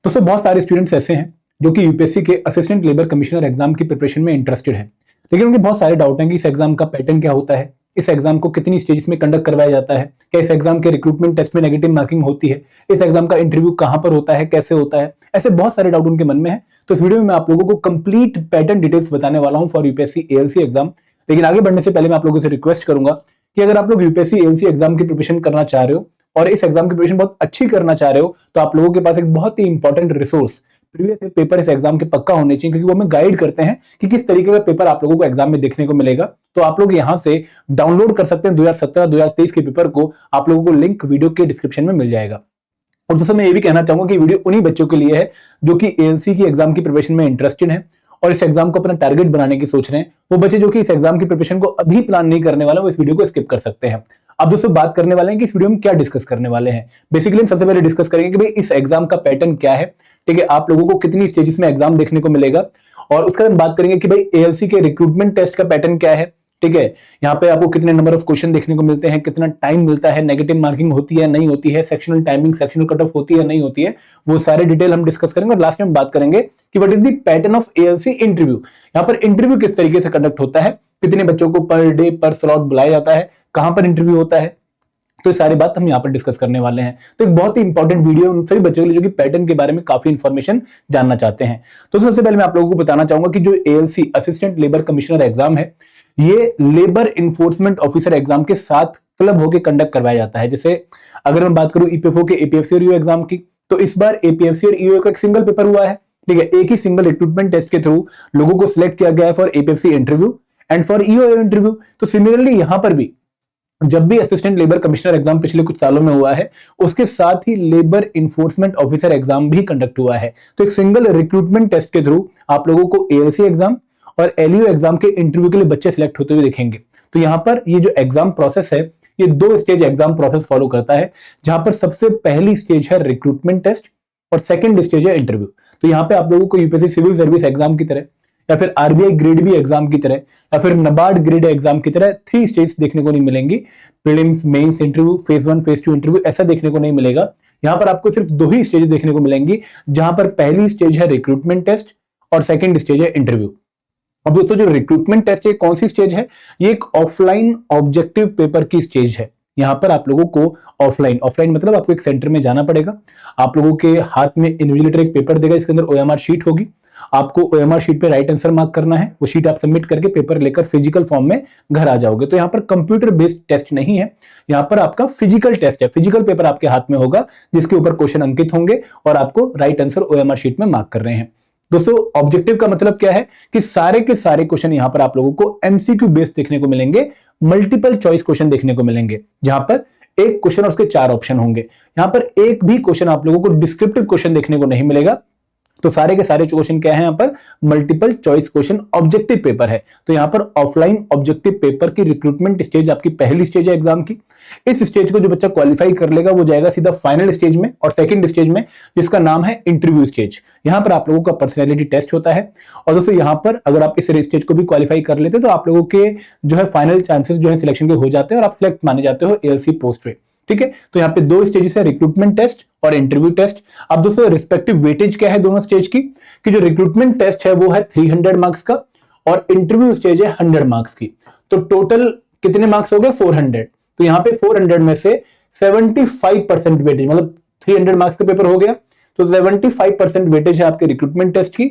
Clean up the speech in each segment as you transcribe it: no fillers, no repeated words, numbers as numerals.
दोस्तों बहुत सारे स्टूडेंट्स ऐसे हैं जो कि यूपीएससी के असिस्टेंट लेबर कमिश्नर एग्जाम की प्रिपरेशन में इंटरेस्टेड हैं, लेकिन उनके बहुत सारे डाउट हैं कि इस एग्जाम का पैटर्न क्या होता है, इस एग्जाम को कितनी स्टेजेस में कंडक्ट करवाया जाता है, क्या इस एग्जाम के रिक्रूटमेंट टेस्ट में नेगेटिव मार्किंग होती है, इस एग्जाम का इंटरव्यू कहां पर होता है, कैसे होता है। ऐसे बहुत सारे डाउट उनके मन में है। तो इस वीडियो में मैं आप लोगों को कंप्लीट पैटर्न डिटेल्स बताने वाला हूं फॉर यूपीएससी एएलसी एग्जाम। लेकिन आगे बढ़ने से पहले मैं आप लोगों से रिक्वेस्ट करूंगा कि अगर आप लोग यूपीएससी एएलसी एग्जाम की प्रिपरेशन करना चाह रहे हो और इस एग्जाम की प्रिपरेशन बहुत अच्छी करना चाह रहे हो, तो आप लोगों के पास एक बहुत ही इंपॉर्टेंट रिसोर्स प्रीवियस पेपर इस एग्जाम के पक्का होने चाहिए, क्योंकि वो हमें गाइड करते हैं कि किस तरीके का पेपर आप लोगों को एग्जाम में देखने को मिलेगा। तो आप लोग यहां से डाउनलोड कर सकते हैं 2017-2023 के पेपर को। आप लोगों को लिंक वीडियो के डिस्क्रिप्शन में मिल जाएगा। और दोस्तों मैं ये भी कहना चाहूंगा कि वीडियो उन्हीं बच्चों के लिए है जो कि एएलसी की एग्जाम की प्रिपरेशन में इंटरेस्टेड है और इस एग्जाम को अपना टारगेट बनाने की सोच रहे हैं। वो बच्चे जो कि इस एग्जाम की प्रिपरेशन को अभी प्लान नहीं करने वाले, वो इस वीडियो को स्किप कर सकते हैं। अब दोस्तों बात करने वाले हैं कि इस वीडियो में क्या डिस्कस करने वाले हैं। बेसिकली हम सबसे पहले डिस्कस करेंगे कि भाई इस एग्जाम का पैटर्न क्या है, ठीक है, आप लोगों को कितनी स्टेजेस में एग्जाम देखने को मिलेगा, और उसके बाद बात करेंगे कि भाई एएलसी के रिक्रूटमेंट टेस्ट का पैटर्न क्या है, ठीक है, यहाँ पे आपको कितने नंबर ऑफ क्वेश्चन देखने को मिलते हैं, कितना टाइम मिलता है, नेगेटिव मार्किंग होती है नहीं होती है, sectional timing sectional cut off होती है नहीं होती है, वो सारे डिटेल हम डिस्कस करेंगे। और लास्ट में हम बात करेंगे कि what is the pattern of ALC interview, यहाँ पर इंटरव्यू किस तरीके से कंडक्ट होता है, कितने बच्चों को पर डे पर स्लॉट बुलाया जाता है, कहां पर इंटरव्यू होता है, तो ये सारी बात हम यहाँ पर डिस्कस करने वाले हैं। तो एक बहुत ही इंपॉर्टेंट वीडियो उन सभी बच्चों के लिए जो कि पैटर्न के बारे में काफी इंफॉर्मेशन जानना चाहते हैं। तो सबसे पहले मैं आप लोगों को बताना चाहूंगा कि जो ALC assistant labour commissioner exam है, ये लेबर इन्फोर्समेंट ऑफिसर एग्जाम के साथ क्लब होकर कंडक्ट करवाया जाता है। जैसे अगर मैं बात करूं ईपीएफओ के एपीएफसी और ईओ एग्जाम की, तो इस बार एपीएफसी और ईओ का एक सिंगल पेपर हुआ है, ठीक है, एक ही सिंगल रिक्रूटमेंट टेस्ट के थ्रू लोगों को सिलेक्ट किया गया है for APFC interview and for EO interview. तो सिमिलरली यहां पर भी जब भी असिस्टेंट लेबर कमिश्नर एग्जाम पिछले कुछ सालों में हुआ है, उसके साथ ही लेबर इन्फोर्समेंट ऑफिसर एग्जाम भी कंडक्ट हुआ है। तो एक सिंगल रिक्रूटमेंट टेस्ट के थ्रू आप लोगों को एएलसी एग्जाम और एलईओ एग्जाम के इंटरव्यू के लिए बच्चे सिलेक्ट होते हुए दिखेंगे। तो यहां पर ये जो एग्जाम प्रोसेस है, ये 2 स्टेज एग्जाम प्रोसेस फॉलो करता है, जहां पर सबसे पहली स्टेज है रिक्रूटमेंट टेस्ट और सेकंड स्टेज है इंटरव्यू। तो यहां पे आप लोगों को यूपीएससी सिविल सर्विस एग्जाम की तरह या फिर आरबीआई ग्रेड बी एग्जाम की तरह या फिर नबार्ड ग्रेड एग्जाम की तरह 3 स्टेज देखने को नहीं मिलेंगी। Prelims, mains interview, phase 1 phase 2 interview ऐसा देखने को नहीं मिलेगा। यहां पर आपको सिर्फ 2 ही स्टेज देखने को मिलेंगी, जहां पर पहली स्टेज है रिक्रूटमेंट टेस्ट और सेकंड स्टेज है इंटरव्यू। अब दोस्तों जो रिक्रूटमेंट टेस्ट है कौन सी स्टेज है, ये एक ऑफलाइन ऑब्जेक्टिव पेपर की स्टेज है। यहां पर आप लोगों को ऑफलाइन मतलब आपको एक सेंटर में जाना पड़ेगा, आप लोगों के हाथ में इन्विजिलेटर एक पेपर देगा, इसके अंदर ओएमआर शीट होगी, आपको ओएमआर शीट पे राइट आंसर मार्क करना है, वो शीट आप सबमिट करके पेपर लेकर फिजिकल फॉर्म में घर आ जाओगे। तो यहाँ पर कंप्यूटर बेस्ड टेस्ट नहीं है, यहाँ पर आपका फिजिकल टेस्ट है, फिजिकल पेपर आपके हाथ में होगा जिसके ऊपर क्वेश्चन अंकित होंगे और आपको राइट आंसर ओएमआर शीट में मार्क कर रहे हैं। दोस्तों ऑब्जेक्टिव का मतलब क्या है कि सारे के सारे क्वेश्चन यहां पर आप लोगों को एमसीक्यू बेस्ड देखने को मिलेंगे, मल्टीपल चॉइस क्वेश्चन देखने को मिलेंगे, जहां पर एक क्वेश्चन और उसके 4 ऑप्शन होंगे। यहां पर एक भी क्वेश्चन आप लोगों को डिस्क्रिप्टिव क्वेश्चन देखने को नहीं मिलेगा। तो सारे के सारे क्वेश्चन क्या है, यहां पर multiple choice question objective paper है। तो यहां पर ऑफलाइन ऑब्जेक्टिव पेपर की रिक्रूटमेंट स्टेज आपकी पहली स्टेज है एग्जाम की। इस स्टेज को जो बच्चा क्वालिफाई कर लेगा वो जाएगा सीधा फाइनल स्टेज में और सेकंड स्टेज में, जिसका नाम है इंटरव्यू स्टेज। यहां पर आप लोगों का पर्सनैलिटी टेस्ट होता है। और दोस्तों यहां पर अगर आप इस स्टेज को भी क्वालिफाई कर लेते तो आप लोगों के जो है फाइनल चांसेस जो है सिलेक्शन के हो जाते हैं और आप सिलेक्ट माने जाते हो एएलसी पोस्ट पे, ठीक है। तो यहाँ पे 2 स्टेजेस है, रिक्रूटमेंट टेस्ट और इंटरव्यू टेस्ट। अब दोस्तों रिस्पेक्टिव वेटेज क्या है दोनों स्टेज की, कि जो रिक्रूटमेंट टेस्ट है वो है 300 मार्क्स का और इंटरव्यू स्टेज है 100 मार्क्स की। तो टोटल कितने मार्क्स हो गए, 400। तो यहाँ पे 400 में से 75% वेटेज, मतलब 300 मार्क्स का पेपर हो गया तो 75% वेटेज है आपके रिक्रूटमेंट टेस्ट की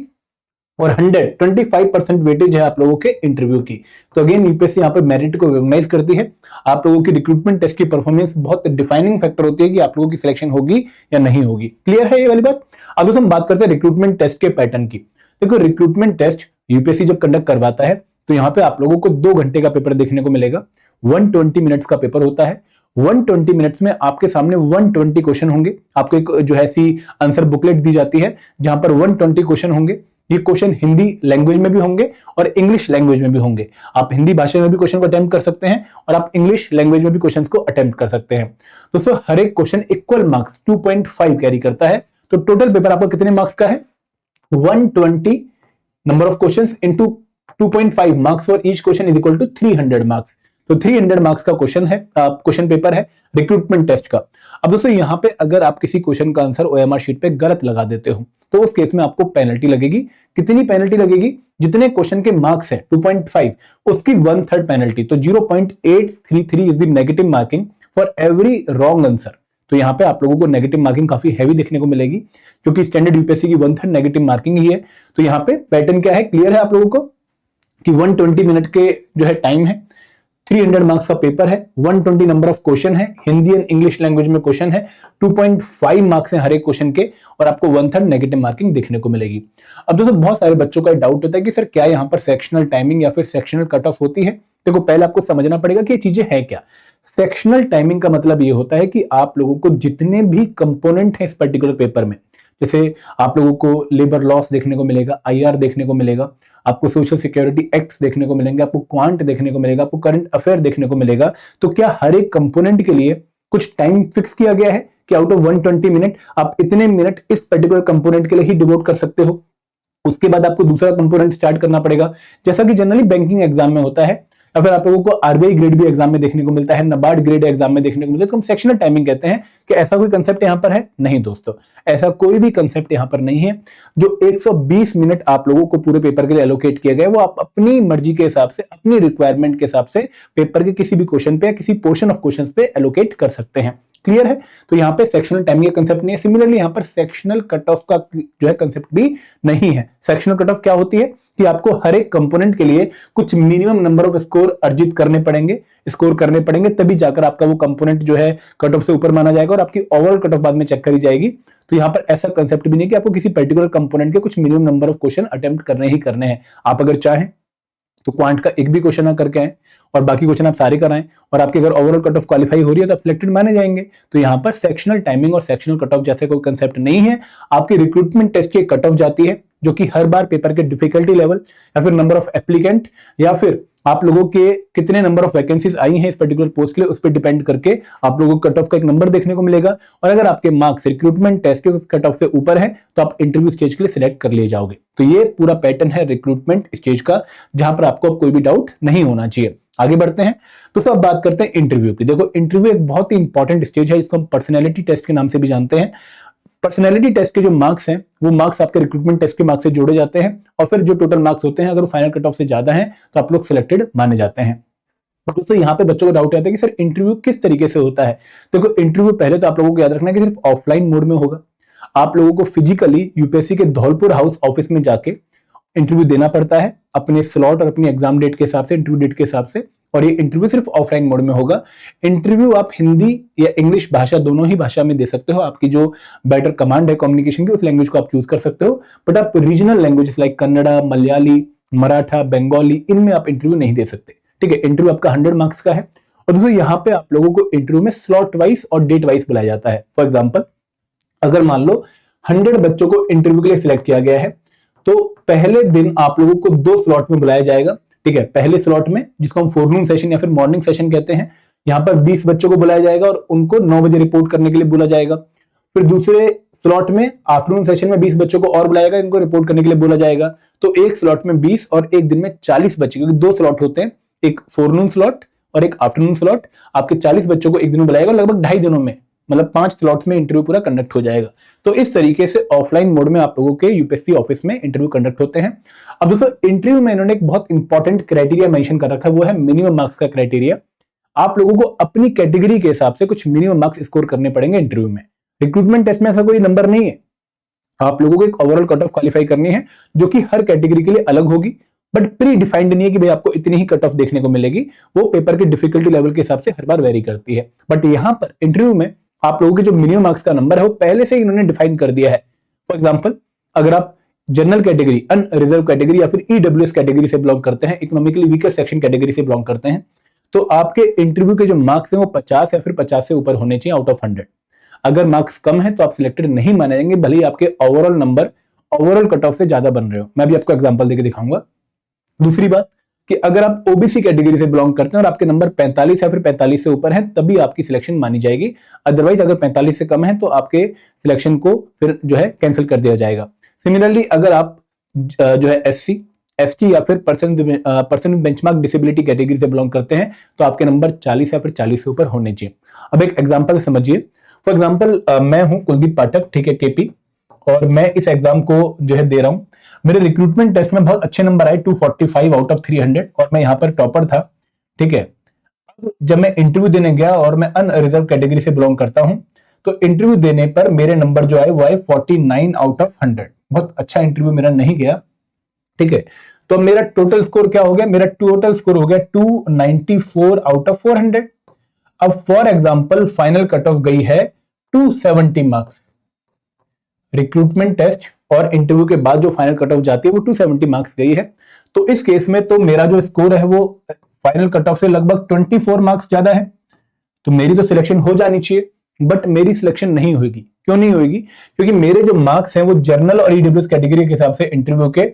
और 125% वेटेज है आप लोगों के इंटरव्यू की। तो अगेन यूपीएससी यहाँ पर मेरिट को रिकॉग्नाइज करती है। आप लोगों की रिक्रूटमेंट टेस्ट की परफॉर्मेंस बहुत डिफाइनिंग फैक्टर होती है कि आप लोगों की सिलेक्शन होगी या नहीं होगी। क्लियर है ये वाली बात। अब हम बात करते हैं रिक्रूटमेंट टेस्ट के पैटर्न की। देखो रिक्रूटमेंट टेस्ट यूपीएससी जब कंडक्ट करवाता है तो यहाँ पे आप लोगों को 2 घंटे का पेपर देखने को मिलेगा। 120 मिनट्स का पेपर होता है। 120 मिनट्स में आपके सामने 120 क्वेश्चन होंगे। आपको एक जो है ऐसी आंसर बुकलेट दी जाती है जहां पर 120 क्वेश्चन होंगे। ये क्वेश्चन हिंदी लैंग्वेज में भी होंगे और इंग्लिश लैंग्वेज में भी होंगे। आप हिंदी भाषा में भी क्वेश्चन को अटेम्प्ट कर सकते हैं और आप इंग्लिश लैंग्वेज में भी क्वेश्चन को अटेम्प्ट कर सकते हैं। दोस्तों हर एक क्वेश्चन इक्वल मार्क्स 2.5 कैरी करता है। तो टोटल पेपर आपका कितने मार्क्स का है, 120 number of questions into 2.5 marks for each question is equal to 300 marks. तो 300 मार्क्स का क्वेश्चन पेपर है रिक्रूटमेंट टेस्ट का। अब दोस्तों यहाँ पे अगर आप किसी क्वेश्चन का आंसर ओएमआर शीट पे गलत लगा देते हो तो उस केस में आपको पेनल्टी लगेगी। कितनी पेनल्टी लगेगी? जितने क्वेश्चन के मार्क्स है 2.5 उसकी 1/3 पेनल्टी, तो 0.833 is the negative marking for every wrong answer. तो यहाँ पे आप लोगों को नेगेटिव मार्किंग काफी हैवी देखने को मिलेगी, क्योंकि स्टैंडर्ड यूपीएससी की 1/3 नेगेटिव मार्किंग ही है। तो यहाँ पे पैटर्न क्या है, क्लियर है आप लोगों को कि 120 मिनट के जो है टाइम है, 300 मार्क्स का पेपर है, 120 नंबर ऑफ क्वेश्चन है, हिंदी एंड इंग्लिश लैंग्वेज में क्वेश्चन है, 2.5 मार्क्स हैं हर एक क्वेश्चन के, और आपको 1/3 नेगेटिव मार्किंग देखने को मिलेगी। अब दोस्तों बहुत सारे बच्चों का डाउट होता है कि सर क्या यहाँ पर सेक्शनल टाइमिंग या फिर सेक्शनल कट ऑफ होती है? देखो पहले आपको समझना पड़ेगा कि ये चीजें है क्या। सेक्शनल टाइमिंग का मतलब ये होता है कि आप लोगों को जितने भी कंपोनेंट हैं इस पर्टिकुलर पेपर में, जैसे आप लोगों को लेबर लॉस देखने को मिलेगा, आईआर देखने को मिलेगा, आपको सोशल सिक्योरिटी एक्ट्स देखने को मिलेंगे, आपको क्वांट देखने को मिलेगा, आपको करंट अफेयर देखने को मिलेगा। तो क्या हर एक कंपोनेंट के लिए कुछ टाइम फिक्स किया गया है कि आउट ऑफ 120 मिनट आप इतने मिनट इस पर्टिकुलर कंपोनेंट के लिए ही डिवोट कर सकते हो? उसके बाद आपको दूसरा कंपोनेंट स्टार्ट करना पड़ेगा, जैसा कि जनरली बैंकिंग एग्जाम में होता है, या फिर आप लोगों को आरबीआई ग्रेड भी एग्जाम में देखने को मिलता है, नबार्ड ग्रेड एग्जाम में देखने को मिलता है। तो हम सेक्शनल टाइमिंग कहते हैं कि ऐसा कोई कंसेप्ट यहां पर है? नहीं दोस्तों, ऐसा कोई भी कंसेप्ट यहां पर नहीं है। जो 120 मिनट आप लोगों को पूरे पेपर के लिए एलोकेट किए गए, वो आप अपनी मर्जी के हिसाब से, अपनी रिक्वायरमेंट के हिसाब से पेपर के किसी भी क्वेश्चन पे या किसी पोर्शन ऑफ क्वेश्चन पे एलोकेट कर सकते हैं। क्लियर है? तो यहाँ पे सेक्शनल टाइमिंग का कंसेप्ट नहीं है। सिमिलरली यहाँ पर सेक्शनल कट ऑफ का जो है कंसेप्ट भी नहीं है। सेक्शनल कट ऑफ क्या होती है कि आपको हर एक कंपोनेंट के लिए कुछ मिनिमम नंबर ऑफ स्कोर अर्जित करने पड़ेंगे, तभी जाकर आपका वो कंपोनेंट जो है कट ऑफ से ऊपर माना जाएगा और आपकी ओवरऑल कट ऑफ बाद में चेक करी जाएगी। तो यहाँ पर ऐसा कंसेप्ट भी नहीं कि आपको किसी पर्टिकुलर कंपोनेंट के कुछ minimum number of question attempt करने ही करने हैं। आप अगर चाहें तो क्वांट का एक भी क्वेश्चन ना करके आए और बाकी क्वेश्चन आप सारे कराएं, और आपके अगर ओवरऑल कट ऑफ क्वालिफाई हो रही है तो आप सिलेक्टेड माने जाएंगे। तो यहाँ पर सेक्शनल टाइमिंग और सेक्शनल कट ऑफ जैसे कोई कंसेप्ट नहीं है। आपकी रिक्रूटमेंट टेस्ट की कट ऑफ जाती है, जो कि हर बार पेपर के डिफिकल्टी लेवल या फिर नंबर ऑफ एप्लीकेंट या फिर आप लोगों के कितने नंबर ऑफ वैकेंसीज आई हैं इस पर्टिकुलर पोस्ट के लिए, उस पर डिपेंड करके आप लोगों को कट ऑफ का एक नंबर देखने को मिलेगा। और अगर आपके मार्क्स रिक्रूटमेंट टेस्ट के कट ऑफ से ऊपर है तो आप इंटरव्यू स्टेज के लिए सिलेक्ट कर लिए जाओगे। तो ये पूरा पैटर्न है रिक्रूटमेंट स्टेज का, जहां पर आपको कोई भी डाउट नहीं होना चाहिए। आगे बढ़ते हैं तो अब बात करते हैं इंटरव्यू की। देखो इंटरव्यू एक बहुत ही इंपॉर्टेंट स्टेज है, इसको हम पर्सनैलिटी टेस्ट के नाम से भी जानते हैं। पर्सनैलिटी टेस्ट के जो मार्क्स हैं वो मार्क्स आपके रिक्रूटमेंट टेस्ट के मार्क्स से जोड़े जाते हैं, और फिर जो टोटल मार्क्स होते हैं अगर वो फाइनल कट ऑफ से ज्यादा हैं तो आप लोग सिलेक्टेड माने जाते हैं। दोस्तों यहाँ पे बच्चों को डाउट आता है कि सर इंटरव्यू किस तरीके से होता है। देखो इंटरव्यू पहले तो आप लोगों को याद रखना है कि सिर्फ ऑफलाइन मोड में होगा। आप लोगों को फिजिकली यूपीएससी के धौलपुर हाउस ऑफिस में जाके इंटरव्यू देना पड़ता है अपने स्लॉट और अपनी एग्जाम डेट के हिसाब से, इंटरव्यू डेट के हिसाब से, और ये इंटरव्यू सिर्फ ऑफलाइन मोड में होगा। इंटरव्यू आप हिंदी या इंग्लिश भाषा दोनों ही भाषा में दे सकते हो, आपकी जो बेटर कमांड है कम्युनिकेशन की उस लैंग्वेज को आप चूज कर सकते हो। बट आप regional languages like Kannada, Malayali, Maratha, Bengali, इनमें आप इंटरव्यू नहीं दे सकते। ठीक है, इंटरव्यू आपका 100 मार्क्स का है। और दोस्तों यहाँ पे आप लोगों को इंटरव्यू में स्लॉट वाइज और डेट वाइज बुलाया जाता है। फॉर एग्जाम्पल अगर मान लो 100 बच्चों को इंटरव्यू के लिए सिलेक्ट किया गया है तो पहले दिन आप लोगों को 2 स्लॉट में बुलाया जाएगा। ठीक है, पहले स्लॉट में जिसको हम फोरनून सेशन या फिर मॉर्निंग सेशन कहते हैं, यहाँ पर 20 बच्चों को बुलाया जाएगा और उनको 9 बजे रिपोर्ट करने के लिए बोला जाएगा। फिर दूसरे स्लॉट में आफ्टरनून सेशन में 20 बच्चों को और बुलाएगा, इनको रिपोर्ट करने के लिए बोला जाएगा। तो एक स्लॉट में 20 और एक दिन में 40 बच्चे, क्योंकि 2 स्लॉट होते हैं, एक फोरनून स्लॉट और एक आफ्टरनून स्लॉट। आपके 40 बच्चों को एक दिन में बुलाएगा, लगभग 2.5 दिनों में, मतलब 5 स्लॉट्स में इंटरव्यू पूरा कंडक्ट हो जाएगा। तो इस तरीके से ऑफलाइन मोड में आप लोगों के यूपीएससी ऑफिस में इंटरव्यू कंडक्ट होते हैं। अब दोस्तों इंटरव्यू में इन्होंने एक बहुत इंपॉर्टेंट क्राइटेरिया मेंशन कर रखा है, वो है मिनिमम मार्क्स का क्राइटेरिया। आप लोगों को अपनी कैटेगरी के हिसाब से कुछ मिनिमम मार्क्स स्कोर करने पड़ेंगे इंटरव्यू में। रिक्रूटमेंट टेस्ट में ऐसा कोई नंबर नहीं है, आप लोगों को एक ओवरऑल कट ऑफ क्वालिफाई करनी है जो कि हर कैटेगरी के लिए अलग होगी, बट प्री डिफाइंड नहीं है कि भाई आपको इतनी ही कट ऑफ देखने को मिलेगी। वो पेपर के डिफिकल्टी लेवल के हिसाब से हर बार वेरी करती है। बट यहां पर इंटरव्यू में आप लोगों के जो मिनिमम मार्क्स का नंबर है वो पहले से ही इन्होंने डिफाइन कर दिया है। फॉर एग्जांपल अगर आप जनरल कैटेगरी, अनरिजर्व कैटेगरी या फिर ईडब्ल्यूएस कैटेगरी से बिलोंग करते हैं, इकोनॉमिकली वीकर सेक्शन कैटेगरी से बिलोंग करते हैं, तो आपके इंटरव्यू के जो मार्क्स हैं वो 50 या फिर 50 से ऊपर होने चाहिए आउट ऑफ 100। अगर मार्क्स कम है तो आप सिलेक्टेड नहीं माने जाएंगे, भले ही आपके overall number overall cut off से ज्यादा बन रहे हो। मैं भी आपको एग्जांपल देके दिखाऊंगा। दूसरी बात कि अगर आप ओबीसी कैटेगरी से बिलोंग करते हैं और आपके नंबर 45 या फिर 45 से ऊपर है तभी आपकी सिलेक्शन मानी जाएगी। अदरवाइज अगर 45 से कम है तो आपके सिलेक्शन को फिर जो है कैंसिल कर दिया जाएगा। सिमिलरली अगर आप जो है एससी, एसटी या फिर person with benchmark disability category से बिलोंग करते हैं तो आपके नंबर 40 या फिर 40 से ऊपर होने चाहिए। अब एक एग्जांपल समझिए। फॉर एग्जांपल मैं हूं कुलदीप पाठक, ठीक है, केपी, और मैं इस एग्जाम को जो है दे रहा हूं। मेरे रिक्रूटमेंट टेस्ट में बहुत अच्छे नंबर आए, 245 आउट ऑफ 300, और मैं यहाँ पर टॉपर था, ठीक है। अब जब मैं इंटरव्यू देने गया और मैं अनरिजर्व कैटेगरी से बिलोंग करता हूं, तो इंटरव्यू देने पर मेरे नंबर जो आए वो आए 49 आउट ऑफ 100। बहुत अच्छा इंटरव्यू मेरा नहीं गया, ठीक है। तो मेरा टोटल स्कोर क्या हो गया? मेरा टोटल स्कोर हो गया 294 आउट ऑफ 400। अब for example final cut off गई है 270 मार्क्स। रिक्रूटमेंट टेस्ट और इंटरव्यू के बाद जो फाइनल कट ऑफ जाती है वो 270 मार्क्स गई है। तो इस केस में तो मेरा जो स्कोर है वो फाइनल कट ऑफ से लगभग 24 मार्क्स ज्यादा है। तो मेरी तो सिलेक्शन हो जानी चाहिए, बट मेरी सिलेक्शन नहीं होगी। क्यों नहीं होगी? क्योंकि मेरे जो मार्क्स हैं वो जर्नल और ईडब्ल्यूएस कैटेगरी के हिसाब से इंटरव्यू के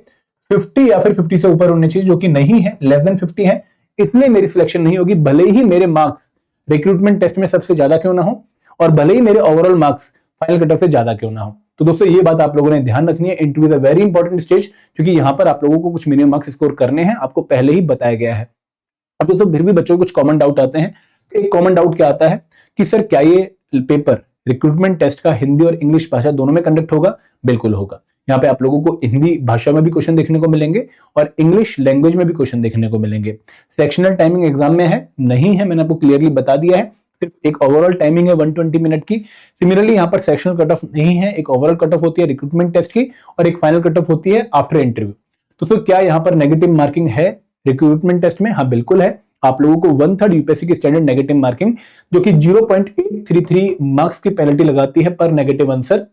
50 या फिर 50 से ऊपर होने चाहिए, जो कि नहीं है, लेस देन 50 है। इसलिए मेरी सिलेक्शन नहीं होगी, भले ही मेरे मार्क्स रिक्रूटमेंट टेस्ट में सबसे ज्यादा क्यों ना हो और भले ही मेरे overall marks final cut off से ज्यादा क्यों ना हो। तो दोस्तों ये बात आप लोगों ने ध्यान रखनी है। Interview is a very important stage, क्योंकि यहां पर आप लोगों को कुछ मिनिमम मार्क्स स्कोर करने हैं, आपको पहले ही बताया गया है। अब दोस्तों फिर भी बच्चों को कुछ कॉमन डाउट आते हैं। एक कॉमन डाउट क्या आता है कि सर क्या ये पेपर रिक्रूटमेंट टेस्ट का हिंदी और इंग्लिश भाषा दोनों में कंडक्ट होगा? बिल्कुल होगा। यहाँ पे आप लोगों को हिंदी भाषा में भी क्वेश्चन देखने को मिलेंगे और इंग्लिश लैंग्वेज में भी क्वेश्चन देखने को मिलेंगे। सेक्शनल टाइमिंग एग्जाम में है नहीं है, मैंने आपको क्लियरली बता दिया है। सिर्फ एक ओवरऑल टाइमिंग है 120 मिनट की। सिमिलरली यहाँ पर सेक्शनल कट ऑफ नहीं है, एक ओवरऑल कट ऑफ होती है रिक्रूटमेंट टेस्ट की और एक फाइनल कट ऑफ होती है आफ्टर इंटरव्यू। तो क्या यहाँ पर नेगेटिव मार्किंग है रिक्रूटमेंट टेस्ट में? हाँ बिल्कुल है। आप लोगों को 1/3 यूपीएससी की स्टैंडर्ड नेगेटिव मार्किंग, जो कि 0.833 मार्क्स की पेनल्टी लगाती है पर नेगेटिव आंसर,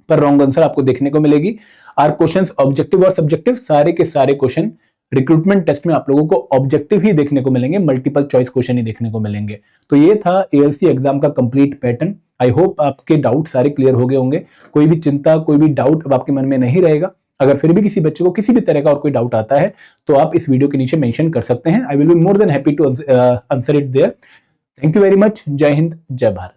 पर रॉन्ग आंसर आपको देखने को मिलेगी। आर क्वेश्चंस ऑब्जेक्टिव और सब्जेक्टिव, सारे के सारे क्वेश्चन रिक्रूटमेंट टेस्ट में आप लोगों को ऑब्जेक्टिव ही देखने को मिलेंगे, मल्टीपल चॉइस क्वेश्चन ही देखने को मिलेंगे। तो ये था एएलसी एग्जाम का कंप्लीट पैटर्न। आई होप आपके डाउट सारे क्लियर हो गए होंगे। कोई भी चिंता, कोई भी डाउट अब आपके मन में नहीं रहेगा। अगर फिर भी किसी बच्चे को किसी भी तरह का और कोई डाउट आता है तो आप इस वीडियो के नीचे मेंशन कर सकते हैं। I will be more than happy to answer it there. Thank you very much. जय हिंद, जय भारत।